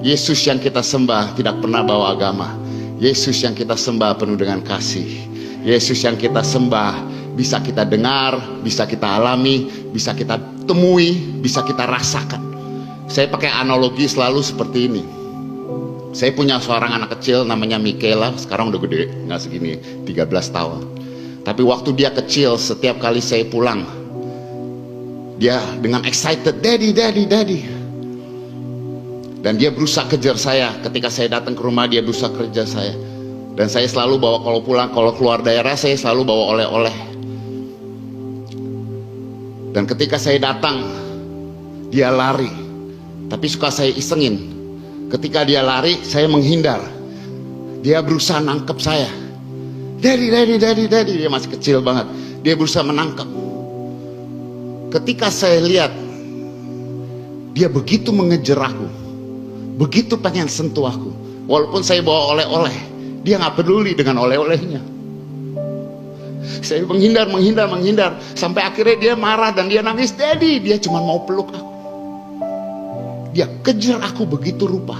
Yesus yang kita sembah tidak pernah bawa agama. Yesus yang kita sembah penuh dengan kasih. Yesus yang kita sembah bisa kita dengar, bisa kita alami, bisa kita temui, bisa kita rasakan. Saya pakai analogi selalu seperti ini. Saya punya seorang anak kecil namanya Michaela. Sekarang udah gede, nggak segini, 13 tahun. Tapi waktu dia kecil, setiap kali saya pulang, dia dengan excited, "Daddy, daddy, daddy." Dan dia berusaha kejar saya. Ketika saya datang ke rumah, dia berusaha kejar saya. Dan saya selalu bawa, kalau pulang, kalau keluar daerah, saya selalu bawa oleh-oleh. Dan ketika saya datang, dia lari. Tapi suka saya isengin. Ketika dia lari, saya menghindar. Dia berusaha nangkep saya. "Daddy, daddy, daddy, daddy." Dia masih kecil banget. Dia berusaha menangkap. Ketika saya lihat, dia begitu mengejar aku, begitu pengen sentuh aku. Walaupun saya bawa oleh-oleh, dia gak peduli dengan oleh-olehnya. Saya menghindar, sampai akhirnya dia marah dan dia nangis. "Daddy." Dia cuma mau peluk aku. Dia kejar aku begitu rupa,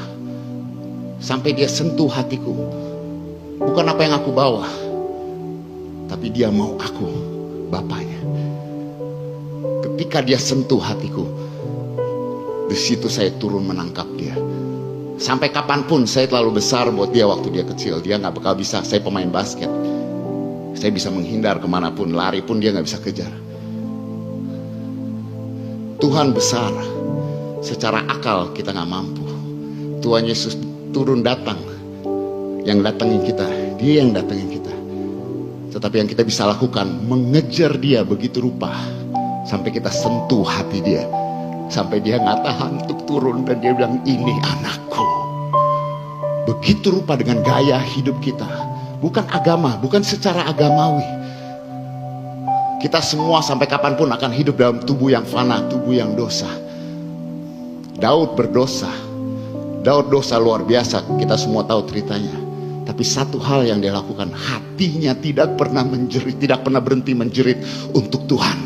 sampai dia sentuh hatiku. Bukan apa yang aku bawa, tapi dia mau aku, bapaknya. Ketika dia sentuh hatiku, di situ saya turun menangkap dia. Sampai kapanpun saya terlalu besar buat dia waktu dia kecil. Dia gak bakal bisa. Saya pemain basket, saya bisa menghindar kemanapun, lari pun dia gak bisa kejar. Tuhan besar. Secara akal kita gak mampu. Tuhan Yesus turun datang. Yang datangin kita, dia yang datangin kita. Tetapi yang kita bisa lakukan, mengejar dia begitu rupa, sampai kita sentuh hati dia. Sampai dia gak tahan untuk turun dan dia bilang, "Ini anakku." Begitu rupa dengan gaya hidup kita. Bukan agama, bukan secara agamawi. Kita semua sampai kapanpun akan hidup dalam tubuh yang fana, tubuh yang dosa. Daud berdosa. Daud dosa luar biasa, kita semua tahu ceritanya. Tapi satu hal yang dia lakukan, hatinya tidak pernah menjerit, tidak pernah berhenti menjerit untuk Tuhan.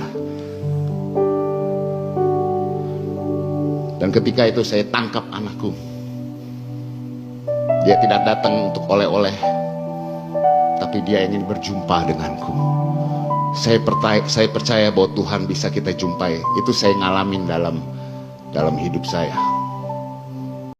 Dan ketika itu saya tangkap anakku. Dia tidak datang untuk oleh-oleh, tapi dia ingin berjumpa denganku. Saya percaya bahwa Tuhan bisa kita jumpai. Itu saya ngalamin dalam hidup saya.